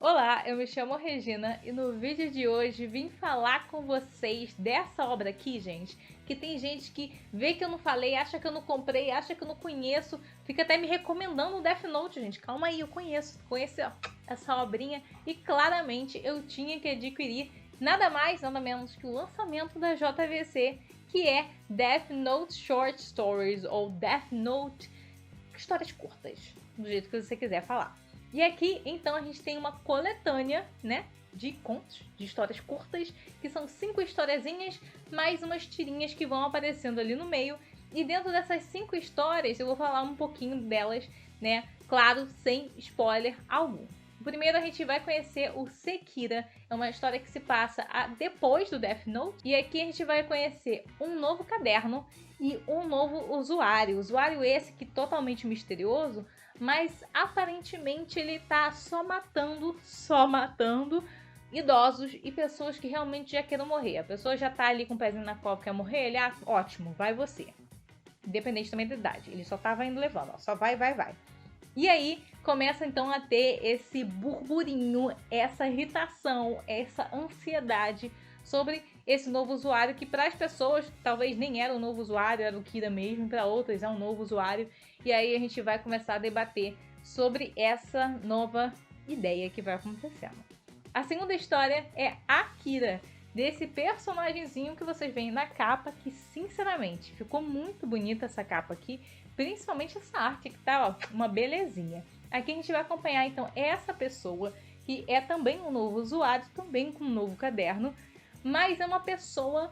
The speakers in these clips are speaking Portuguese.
Olá, eu me chamo Regina e no vídeo de hoje vim falar com vocês dessa obra aqui, gente, que tem gente que vê que eu não falei, acha que eu não comprei, acha que eu não conheço, fica até me recomendando o Death Note, gente. Calma aí, eu conheço ó, essa obrinha e claramente eu tinha que adquirir nada mais, nada menos que o lançamento da JVC, que é Death Note Short Stories ou Death Note histórias curtas, do jeito que você quiser falar. E aqui, então, a gente tem uma coletânea, né, de contos, de histórias curtas, que são 5 historiezinhas, mais umas tirinhas que vão aparecendo ali no meio. E dentro dessas 5 histórias, eu vou falar um pouquinho delas, né, claro, sem spoiler algum. Primeiro a gente vai conhecer o Sekira, é uma história que se passa depois do Death Note. E aqui a gente vai conhecer um novo caderno e um novo usuário. Usuário esse que totalmente misterioso, mas aparentemente ele tá só matando idosos e pessoas que realmente já queiram morrer. A pessoa já tá ali com o pezinho na cova, quer morrer, ele, ótimo, vai você. Independente também da idade, ele só tava indo levando, ó, só vai. E aí começa então a ter esse burburinho, essa irritação, essa ansiedade sobre esse novo usuário que para as pessoas talvez nem era um novo usuário, era o Kira mesmo, para outras é um novo usuário. E aí a gente vai começar a debater sobre essa nova ideia que vai acontecendo. A segunda história é a Kira, desse personagemzinho que vocês veem na capa, que sinceramente ficou muito bonita essa capa aqui, principalmente essa arte que tá, ó, uma belezinha. Aqui a gente vai acompanhar então essa pessoa que é também um novo usuário, também com um novo caderno, mas é uma pessoa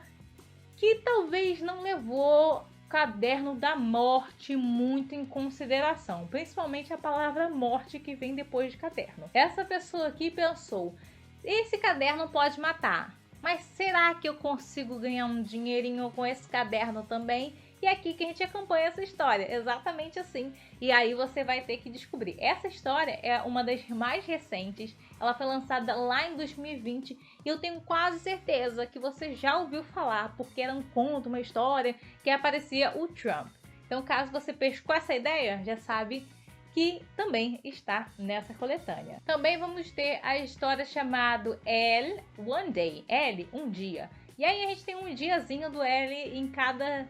que talvez não levou o caderno da morte muito em consideração, principalmente a palavra morte que vem depois de caderno. Essa pessoa aqui pensou: esse caderno pode matar, mas será que eu consigo ganhar um dinheirinho com esse caderno também? E é aqui que a gente acompanha essa história, exatamente assim. E aí você vai ter que descobrir. Essa história é uma das mais recentes. Ela foi lançada lá em 2020 e eu tenho quase certeza que você já ouviu falar, porque era um conto, uma história que aparecia o Trump. Então, caso você pescou essa ideia, já sabe que também está nessa coletânea. Também vamos ter a história chamada L One Day, L, um dia. E aí a gente tem um diazinho do L em cada,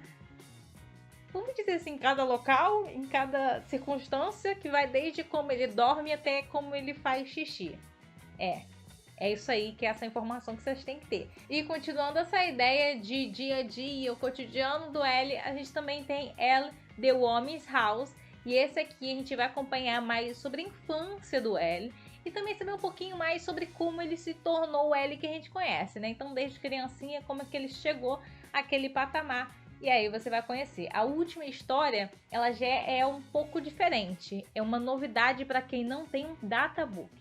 vamos dizer assim, em cada local, em cada circunstância, que vai desde como ele dorme até como ele faz xixi. É isso aí, que é essa informação que vocês têm que ter. E continuando essa ideia de dia a dia, o cotidiano do L, a gente também tem L, The Woman's House. E esse aqui a gente vai acompanhar mais sobre a infância do L e também saber um pouquinho mais sobre como ele se tornou o L que a gente conhece, né? Então, desde criancinha, como é que ele chegou àquele patamar. E aí você vai conhecer. A última história, ela já é um pouco diferente. É uma novidade para quem não tem um databook.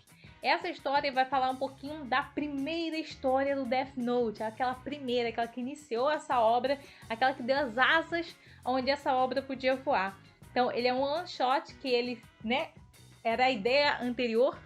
Essa história vai falar um pouquinho da primeira história do Death Note, aquela primeira, aquela que iniciou essa obra, aquela que deu as asas onde essa obra podia voar. Então, ele é um one shot que ele, né, era a ideia anterior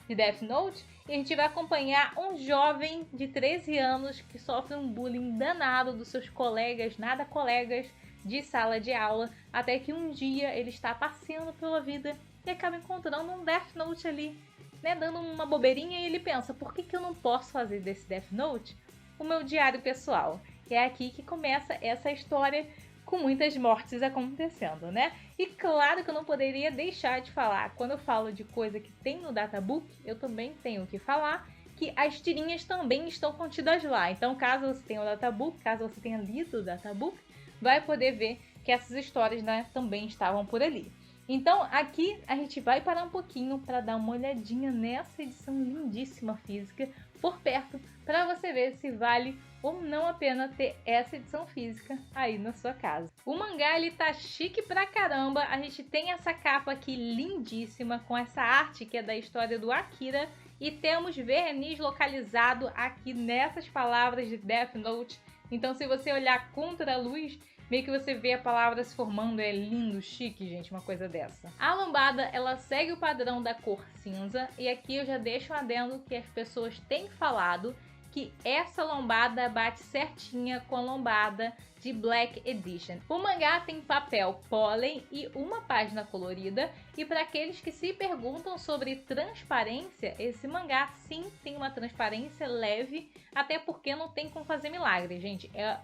de Death Note. E a gente vai acompanhar um jovem de 13 anos que sofre um bullying danado dos seus colegas, nada colegas, de sala de aula, até que um dia ele está passeando pela vida e acaba encontrando um Death Note ali, né, dando uma bobeirinha, e ele pensa: por que eu não posso fazer desse Death Note o meu diário pessoal? E é aqui que começa essa história, com muitas mortes acontecendo, né? E claro que eu não poderia deixar de falar, quando eu falo de coisa que tem no databook, eu também tenho que falar que as tirinhas também estão contidas lá. Então, caso você tenha o databook, caso você tenha lido o databook, vai poder ver que essas histórias, né, também estavam por ali. Então, aqui a gente vai parar um pouquinho para dar uma olhadinha nessa edição lindíssima física por perto, para você ver se vale ou não a pena ter essa edição física aí na sua casa. O mangá, ele tá chique pra caramba. A gente tem essa capa aqui lindíssima, com essa arte que é da história do Akira, e temos verniz localizado aqui nessas palavras de Death Note. Então, se você olhar contra a luz, meio que você vê a palavra se formando. É lindo, chique, gente, uma coisa dessa. A lombada, ela segue o padrão da cor cinza, e aqui eu já deixo um adendo que as pessoas têm falado que essa lombada bate certinha com a lombada de Black Edition. O mangá tem papel pólen e uma página colorida, e para aqueles que se perguntam sobre transparência, esse mangá sim tem uma transparência leve, até porque não tem como fazer milagre, gente. É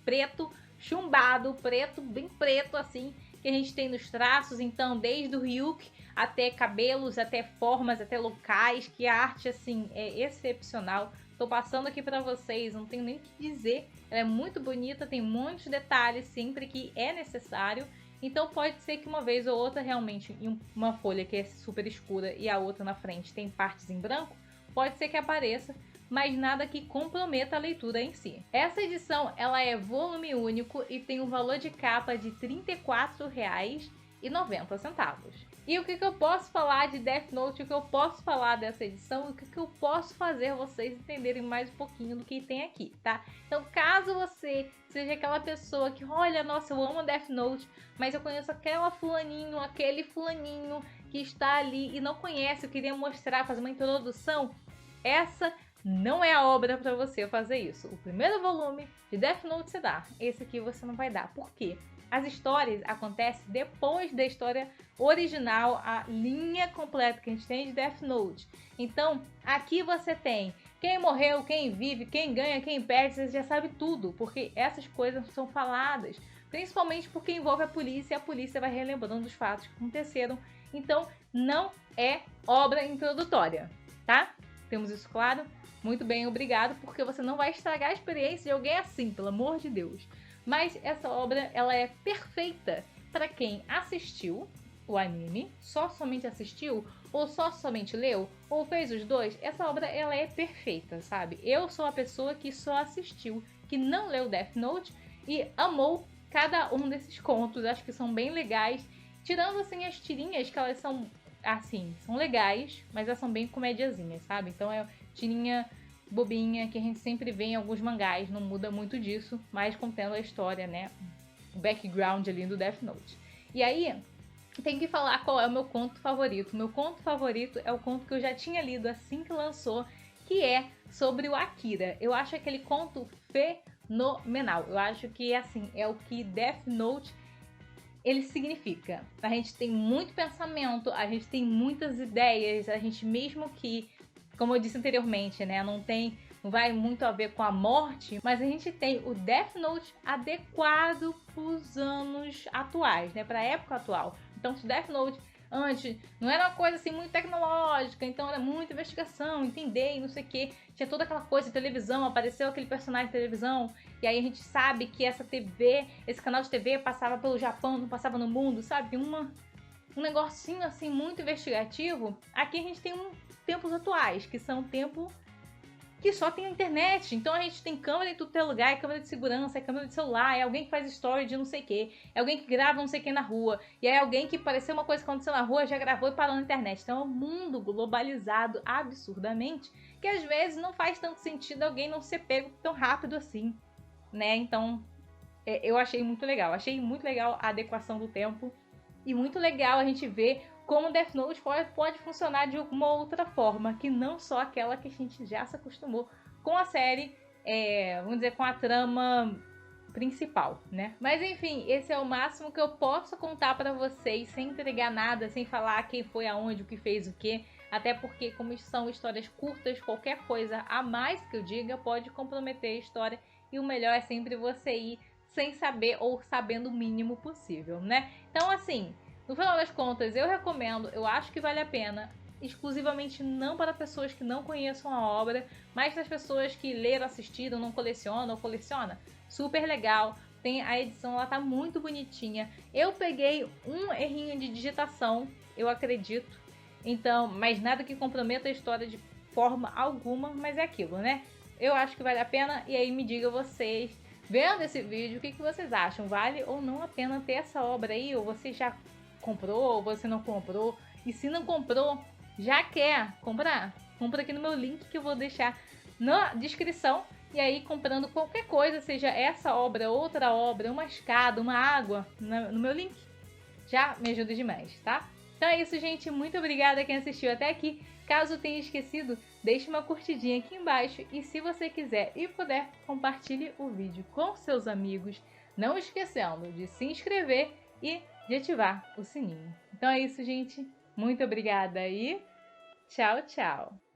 preto chumbado, preto, bem preto assim, que a gente tem nos traços, então desde o Ryuk até cabelos, até formas, até locais, que a arte assim é excepcional. Tô passando aqui pra vocês, não tenho nem o que dizer. Ela é muito bonita, tem muitos detalhes sempre que é necessário. Então pode ser que uma vez ou outra realmente em uma folha que é super escura e a outra na frente tem partes em branco, pode ser que apareça, mas nada que comprometa a leitura em si. Essa edição ela é volume único e tem um valor de capa de R$ 34,90. E o que eu posso falar de Death Note, o que eu posso falar dessa edição, o que eu posso fazer vocês entenderem mais um pouquinho do que tem aqui, tá? Então, caso você seja aquela pessoa que, olha, nossa, eu amo Death Note, mas eu conheço aquela fulaninho, aquele fulaninho que está ali e não conhece, eu queria mostrar, fazer uma introdução, essa não é a obra para você fazer isso. O primeiro volume de Death Note você dá, esse aqui você não vai dar. Por quê? As histórias acontecem depois da história original, a linha completa que a gente tem de Death Note. Então, aqui você tem quem morreu, quem vive, quem ganha, quem perde, você já sabe tudo, porque essas coisas são faladas, principalmente porque envolve a polícia, e a polícia vai relembrando os fatos que aconteceram. Então, não é obra introdutória, tá? Temos isso claro? Muito bem, obrigado, porque você não vai estragar a experiência de alguém assim, pelo amor de Deus. Mas essa obra, ela é perfeita para quem assistiu o anime, somente assistiu, ou somente leu, ou fez os dois. Essa obra, ela é perfeita, sabe? Eu sou a pessoa que só assistiu, que não leu Death Note e amou cada um desses contos. Acho que são bem legais. Tirando, assim, as tirinhas, que elas são, assim, são legais, mas elas são bem comediazinhas, sabe? Então é tirinha bobinha que a gente sempre vê em alguns mangás, não muda muito disso, mas contendo a história, né? O background ali do Death Note. E aí, tem que falar qual é o meu conto favorito. Meu conto favorito é o conto que eu já tinha lido assim que lançou, que é sobre o Akira. Eu acho aquele conto fenomenal. Eu acho que, assim, é o que Death Note ele significa. A gente tem muito pensamento, a gente tem muitas ideias, a gente mesmo que, como eu disse anteriormente, né, não vai muito a ver com a morte, mas a gente tem o Death Note adequado para os anos atuais, né, para a época atual. Então, se Death Note antes não era uma coisa assim muito tecnológica, então era muita investigação, entender e não sei o que, tinha toda aquela coisa de televisão, apareceu aquele personagem de televisão, e aí a gente sabe que essa TV, esse canal de TV passava pelo Japão, não passava no mundo, sabe? Um negocinho assim muito investigativo. Aqui a gente tem tempos atuais, que são tempo que só tem a internet. Então a gente tem câmera em tudo que é lugar, é câmera de segurança, é câmera de celular, é alguém que faz story de não sei o que, é alguém que grava não sei o que na rua, e é alguém que apareceu uma coisa que aconteceu na rua, já gravou e parou na internet. Então é um mundo globalizado absurdamente, que às vezes não faz tanto sentido alguém não ser pego tão rápido assim, né? Então eu achei muito legal a adequação do tempo, e muito legal a gente ver como Death Note pode funcionar de uma outra forma, que não só aquela que a gente já se acostumou com a série, vamos dizer, com a trama principal, né? Mas enfim, esse é o máximo que eu posso contar pra vocês, sem entregar nada, sem falar quem foi aonde, o que fez o que, até porque como são histórias curtas, qualquer coisa a mais que eu diga pode comprometer a história, e o melhor é sempre você ir sem saber ou sabendo o mínimo possível, né? Então assim, no final das contas, eu recomendo, eu acho que vale a pena, exclusivamente não para pessoas que não conheçam a obra, mas para as pessoas que leram, assistiram, não colecionam ou coleciona. Super legal, tem a edição, ela tá muito bonitinha. Eu peguei um errinho de digitação, eu acredito, então, mas nada que comprometa a história de forma alguma, mas é aquilo, né? Eu acho que vale a pena, e aí me digam vocês, vendo esse vídeo, o que vocês acham? Vale ou não a pena ter essa obra aí, ou você já comprou ou você não comprou, e se não comprou, já quer comprar? Compra aqui no meu link que eu vou deixar na descrição, e aí comprando qualquer coisa, seja essa obra, outra obra, uma escada, uma água, no meu link, já me ajuda demais, tá? Então é isso, gente, muito obrigada a quem assistiu até aqui. Caso tenha esquecido, deixe uma curtidinha aqui embaixo e se você quiser e puder, compartilhe o vídeo com seus amigos, não esquecendo de se inscrever e de ativar o sininho. Então é isso, gente. Muito obrigada e tchau, tchau!